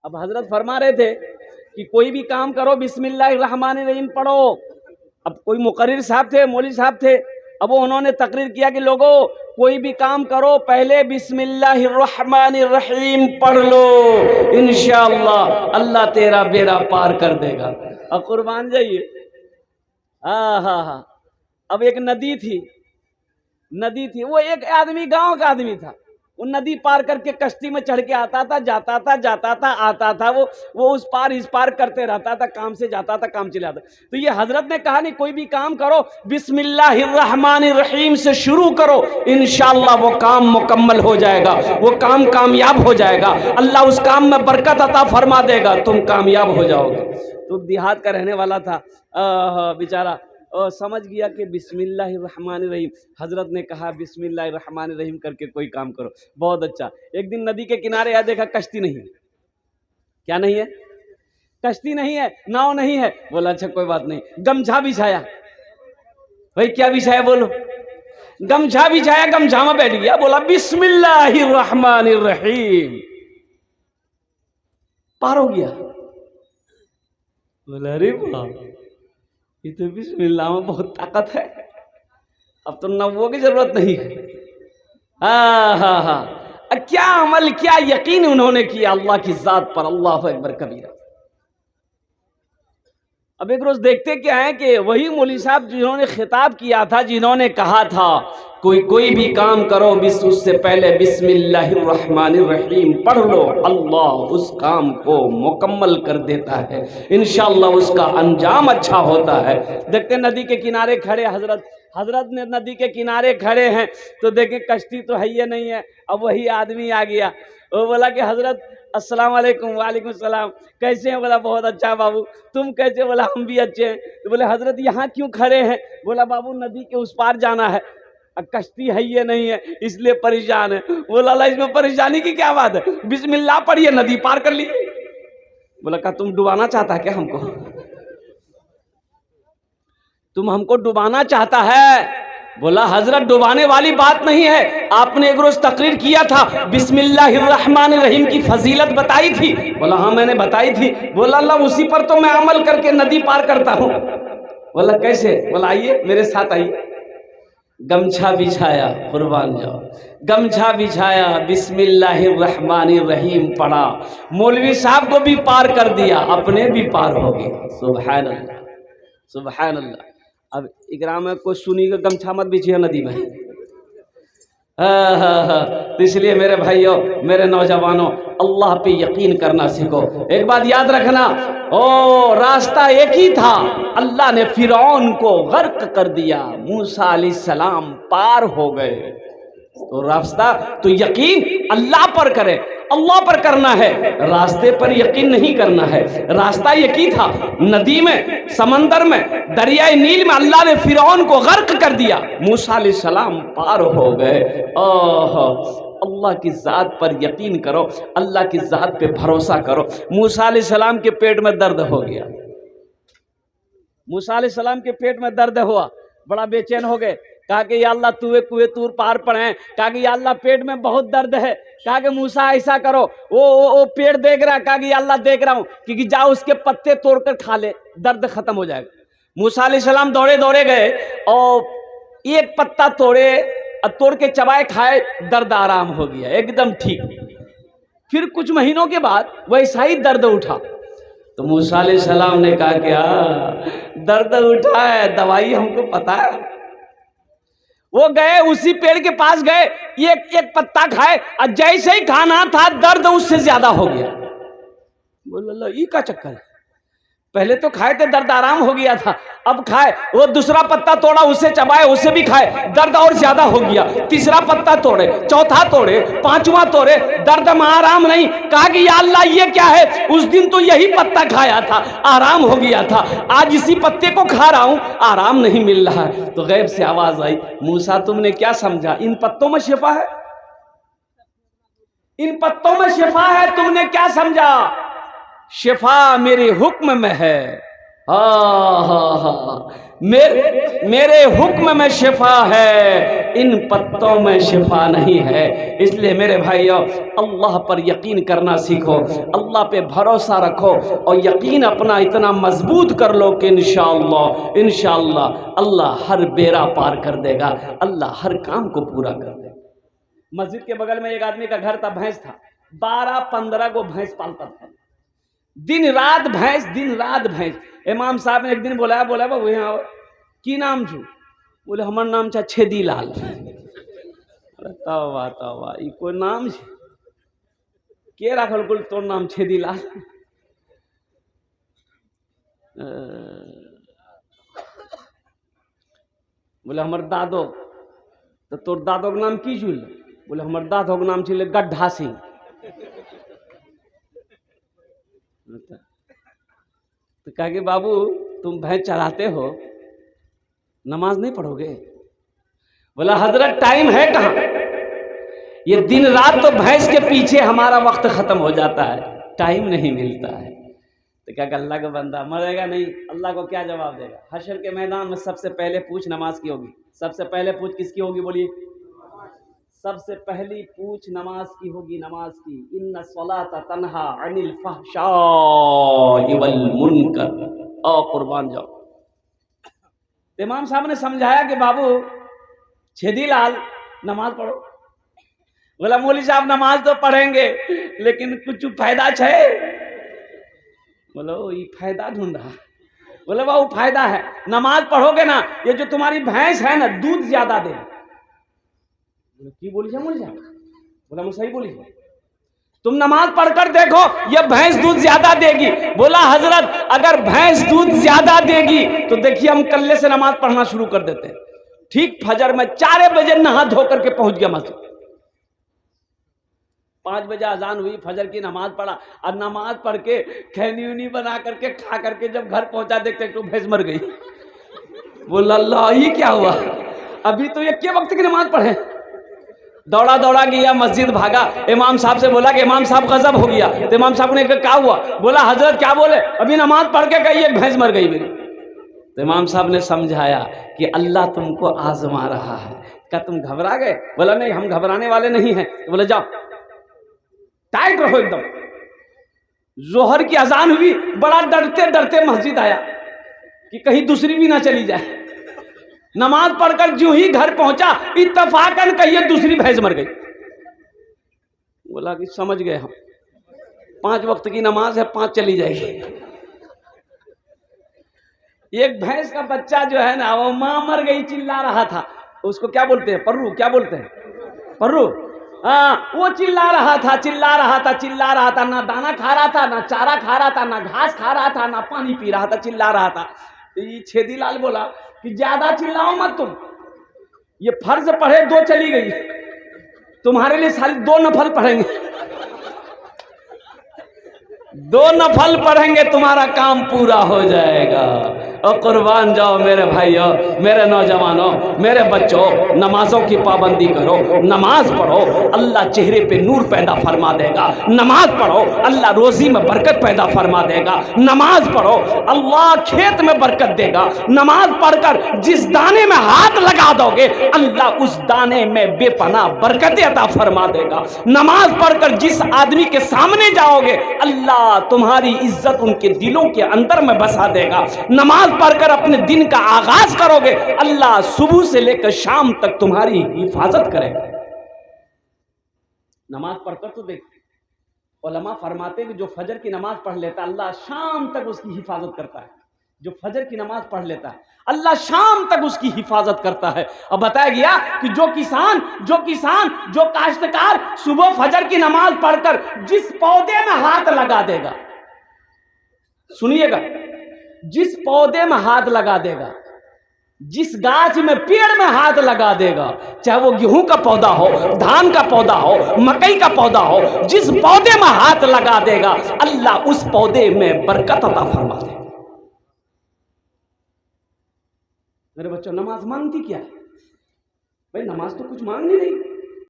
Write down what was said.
اب حضرت فرما رہے تھے کہ کوئی بھی کام کرو بسم اللہ الرحمن الرحیم پڑھو. اب کوئی مقرر صاحب تھے، مولوی صاحب تھے، اب انہوں نے تقریر کیا کہ لوگوں کوئی بھی کام کرو پہلے بسم اللہ الرحمن الرحیم پڑھ لو، انشاءاللہ اللہ تیرا بیڑا پار کر دے گا. اور قربان جائیے. ہاں اب ایک ندی تھی، وہ ایک آدمی گاؤں کا آدمی تھا، وہ ندی پار کر کے کشتی میں چڑھ کے آتا تھا، جاتا تھا آتا تھا، وہ اس پار اس پار کرتے رہتا تھا، کام سے جاتا تھا کام چلے آتا. تو یہ حضرت نے کہا نہیں کوئی بھی کام کرو بسم اللہ الرحمن الرحیم سے شروع کرو، انشاءاللہ وہ کام مکمل ہو جائے گا، وہ کام کامیاب ہو جائے گا، اللہ اس کام میں برکت عطا فرما دے گا، تم کامیاب ہو جاؤ گے. تو دیہات کا رہنے والا تھا بیچارہ، سمجھ گیا کہ بسم اللہ الرحمن الرحیم. حضرت نے کہا بسم اللہ الرحمن الرحیم کر کے کوئی کام کرو. بہت اچھا. ایک دن ندی کے کنارے آیا، دیکھا کشتی نہیں ہے. کیا نہیں ہے؟ کشتی نہیں ہے، ناؤ نہیں ہے. بولا اچھا کوئی بات نہیں. گمچھا بچھایا. بھائی کیا بچھایا بولو؟ گمچھا بچھایا، گمچھا میں بیٹھ گیا، بولا بسم اللہ الرحمن الرحیم، پار ہو گیا. بولا ارے واہ، یہ تو بسم اللہ میں بہت طاقت ہے، اب تو نبووں کی ضرورت نہیں ہے. ہاں کیا عمل، کیا یقین انہوں نے کیا اللہ کی ذات پر. اللہ اکبر کبیرہ. اب ایک روز دیکھتے کیا ہے کہ وہی مولوی صاحب جنہوں نے خطاب کیا تھا، جنہوں نے کہا تھا کوئی بھی کام کرو اس سے پہلے بسم اللہ الرحمن الرحیم پڑھ لو، اللہ اس کام کو مکمل کر دیتا ہے، انشاءاللہ اس کا انجام اچھا ہوتا ہے. دیکھتے ندی کے کنارے کھڑے حضرت نے ندی کے کنارے کھڑے ہیں تو دیکھیں کشتی تو ہے ہی نہیں ہے. اب وہی آدمی آ گیا، وہ بولا کہ حضرت السلام علیکم. وعلیکم السلام. کیسے ہیں؟ بولا بہت اچھا بابو. تم کیسے؟ بولا ہم بھی اچھے ہیں. تو بولے حضرت یہاں کیوں کھڑے ہیں؟ بولا بابو ندی کے اس پار جانا ہے، اب کشتی ہے یہ نہیں ہے اس لیے پریشان ہے. بولا اللہ اس میں پریشانی کی کیا بات ہے، بسم اللہ پڑھیے ندی پار کر لیجیے. بولا کہ تم ڈبانا چاہتا ہے کیا ہم کو؟ تم ہم کو ڈبانا چاہتا ہے؟ بولا حضرت ڈبانے والی بات نہیں ہے، آپ نے ایک روز تقریر کیا تھا بسم اللہ الرحمن الرحیم کی فضیلت بتائی تھی. بولا ہاں میں نے بتائی تھی. بولا اللہ اسی پر تو میں عمل کر کے ندی پار کرتا ہوں. بولا کیسے؟ بولا آئیے میرے ساتھ آئیے. گمچھا بچھایا، قربان جاؤ، گمچھا بچھایا، بسم اللہ الرحمن الرحیم پڑھا، مولوی صاحب کو بھی پار کر دیا، اپنے بھی پار ہو گیا. سبحان اللہ سبحان اللہ. اب اکرام میں کوئی سنی گا گمچھا مت بچھیے ندی میں. تو اس لیے میرے بھائیوں، میرے نوجوانوں، اللہ پہ یقین کرنا سیکھو. ایک بات یاد رکھنا، راستہ ایک ہی تھا، اللہ نے فرعون کو غرق کر دیا، موسیٰ علیہ السلام پار ہو گئے. تو راستہ تو یقین اللہ پر کرے، اللہ پر کرنا ہے، راستے پر یقین نہیں کرنا ہے. راستہ ایک ہی تھا، ندی میں، سمندر میں، دریائے نیل میں اللہ نے فرعون کو غرق کر دیا، موسیٰ علیہ السلام پار ہو گئے. اللہ کی ذات پر یقین کرو، اللہ کی ذات پہ بھروسہ کرو. موسیٰ علیہ السلام کے پیٹ میں درد ہو گیا، موسیٰ علیہ السلام کے پیٹ میں درد ہوا، بڑا بے چین ہو گئے. کہا کہ یا اللہ کوہ طور پار پڑھیں. کہا کہ یا اللہ پیٹ میں بہت درد ہے. کہا کہ موسیٰ ایسا کرو، وہ پیڑ دیکھ رہا ہے. کہا کہ یا اللہ دیکھ رہا ہوں، کہ جاؤ اس کے پتے توڑ کر کھا لے، درد ختم ہو جائے گا. موسیٰ علیہ السلام دوڑے گئے اور ایک پتا توڑ کے چبائے کھائے، درد آرام ہو گیا، ایک دم ٹھیک. پھر کچھ مہینوں کے بعد ویسا ہی درد اٹھا. تو موسیٰ علیہ السلام نے کہا کہ درد اٹھا ہے، دوائی ہم کو پتا ہے. وہ گئے اسی پیڑ کے پاس گئے، ایک پتا کھائے، اور جیسے ہی کھانا تھا درد اس سے زیادہ ہو گیا. بولو اللہ یہ کا چکر ہے، پہلے تو کھائے تھے درد آرام ہو گیا تھا، اب کھائے، وہ دوسرا پتا توڑا اسے چبائے، اسے بھی کھائے، درد اور زیادہ ہو گیا. تیسرا پتا توڑے، چوتھا توڑے، پانچواں توڑے، درد میں آرام نہیں. کہا کہ یا اللہ یہ کیا ہے، اس دن تو یہی پتا کھایا تھا، آرام ہو گیا تھا، آج اسی پتے کو کھا رہا ہوں، آرام نہیں مل رہا. تو غیب سے آواز آئی، موسیٰ تم نے کیا سمجھا، ان پتوں میں شفا ہے، ان پتوں میں شفا ہے، تم نے کیا سمجھا، شفا میرے حکم میں ہے. میرے حکم میں شفا ہے، ان پتوں میں شفا نہیں ہے۔ اس لیے میرے بھائیو، اللہ پر یقین کرنا سیکھو، اللہ پہ بھروسہ رکھو، اور یقین اپنا اتنا مضبوط کر لو کہ انشاءاللہ اللہ ہر بیڑا پار کر دے گا، اللہ ہر کام کو پورا کر دے گا۔ مسجد کے بغل میں ایک آدمی کا گھر تھا، بھینس تھا، 12-15 کو بھینس پالتا تھا، دن رات بھینس۔ امام صاحب نے ایک دن بولا بابو یہاں کی نام چھو؟ بولے ہمار نام چھا چھیدی لال۔ توبہ یہ کوئی نام ہے کے رکھل کل تو نام چھیدی لال؟ بولے ہمار دادو، تو تور دادو کا نام کی چھو؟ بولے ہمار دادو کا نام چھلے گڈھا سنگھ۔ تو کہا کہ بابو تم بھینس چراتے ہو، نماز نہیں پڑھو گے؟ بولا حضرت ٹائم ہے کہاں، یہ دن رات تو بھینس کے پیچھے ہمارا وقت ختم ہو جاتا ہے، ٹائم نہیں ملتا ہے۔ تو کہا کہ اللہ کا بندہ مرے گا نہیں، اللہ کو کیا جواب دے گا؟ حشر کے میدان میں سب سے پہلے پوچھ نماز کی ہوگی، سب سے پہلے پوچھ کس کی ہوگی؟ بولیے، سب سے پہلی پوچھ نماز کی ہوگی، نماز کی۔ ان الصلاۃ تنہا عن الفحشاء والمنکر، او قربان جاؤ۔ امام صاحب نے سمجھایا کہ بابو چھیدی لال نماز پڑھو۔ بولا مولوی صاحب نماز تو پڑھیں گے لیکن کچھ فائدہ چھے؟ بولو یہ فائدہ ڈھونڈ رہا۔ بولے وہ فائدہ ہے، نماز پڑھو گے نا، یہ جو تمہاری بھینس ہے نا دودھ زیادہ دے۔ کی بولی جائے مول جائے؟ بولا میں صحیح بولی جائے، تم نماز پڑھ کر دیکھو یہ بھینس دودھ زیادہ دے گی۔ بولا حضرت اگر بھینس دودھ زیادہ دے گی تو دیکھیے ہم کلے سے نماز پڑھنا شروع کر دیتے ہیں۔ ٹھیک فجر میں 4 بجے نہا دھو کر کے پہنچ گیا مسجد، 5 بجے اذان ہوئی، فجر کی نماز پڑھا، اور نماز پڑھ کے کھینی ونی بنا کر کے کھا کر کے جب گھر پہنچا دیکھتے تو بھینس مر گئی۔ بولا اللہ یہ کیا ہوا، ابھی تو یہ کیا وقت کی نماز پڑھے؟ دوڑا گیا مسجد، بھاگا، امام صاحب سے بولا کہ امام صاحب غضب ہو گیا۔ تو امام صاحب نے کہا کیا ہوا؟ بولا حضرت کیا بولے؟ ابھی نماز پڑھ کے کہی ایک بھینس مر گئی میری۔ تو امام صاحب نے سمجھایا کہ اللہ تم کو آزما رہا ہے۔ کیا تم گھبرا گئے؟ بولا نہیں ہم گھبرانے والے نہیں ہیں۔ تو بولا جاؤ ٹائٹ رہو ایک دم۔ ظہر کی اذان ہوئی، بڑا ڈرتے مسجد آیا کہ کہیں دوسری بھی نہ چلی جائے۔ نماز پڑھ کر جو ہی گھر پہنچا اتفاقاً کہیے دوسری بھینس مر گئی۔ بولا کہ سمجھ گئے ہم، 5 وقت کی نماز ہے، 5 چلی جائے گی۔ ایک بھینس کا بچہ جو ہے نا وہ ماں مر گئی چلا رہا تھا، اس کو کیا بولتے ہیں؟ پرو، کیا بولتے ہیں؟ پرو۔ ہاں وہ چلا رہا تھا، نہ دانا کھا رہا تھا، نہ چارہ کھا رہا تھا، نہ گھاس کھا رہا تھا، نہ پانی پی رہا تھا، چلا رہا تھا۔ یہ چھیدی لال بولا کہ زیادہ چلاؤ مت تم، یہ فرض پڑھے 2 چلی گئی، تمہارے لیے ساری 2 نفل پڑھیں گے، 2 نفل پڑھیں گے تمہارا کام پورا ہو جائے گا۔ اور قربان جاؤ میرے بھائیوں، میرے نوجوانوں، میرے بچوں، نمازوں کی پابندی کرو، نماز پڑھو، اللہ چہرے پہ نور پیدا فرما دے گا۔ نماز پڑھو، اللہ روزی میں برکت پیدا فرما دے گا۔ نماز پڑھو، اللہ کھیت میں برکت دے گا۔ نماز پڑھ کر جس دانے میں ہاتھ لگا دو گے اللہ اس دانے میں بے پناہ برکت عطا فرما دے گا۔ نماز پڑھ کر جس آدمی کے سامنے جاؤ گے اللہ تمہاری عزت ان کے دلوں کے اندر میں بسا دے گا۔ نماز پڑھ کر اپنے دن کا آغاز کرو گے اللہ صبح سے لے کر شام تک تمہاری حفاظت کرے گا۔ نماز پڑھ کر تو دیکھ، علماء فرماتے کہ جو فجر کی نماز پڑھ لیتا اللہ شام تک اس کی حفاظت کرتا ہے۔ جو فجر کی نماز پڑھ لیتا ہے اللہ شام تک اس کی حفاظت کرتا ہے۔ اور بتایا گیا کہ جو کسان جو کاشتکار صبح فجر کی نماز پڑھ کر جس پودے میں ہاتھ لگا دے گا، سنیے گا، جس پودے میں ہاتھ لگا دے گا، جس گاچھ میں پیڑ میں ہاتھ لگا دے گا، چاہے وہ گیہوں کا پودا ہو، دھان کا پودا ہو، مکئی کا پودا ہو، جس پودے میں ہاتھ لگا دے گا اللہ اس پودے میں برکت عطا فرما دے گا۔ میرے بچوں نماز مانگتی کیا ہے؟ بھائی نماز تو کچھ مانگ نہیں رہی،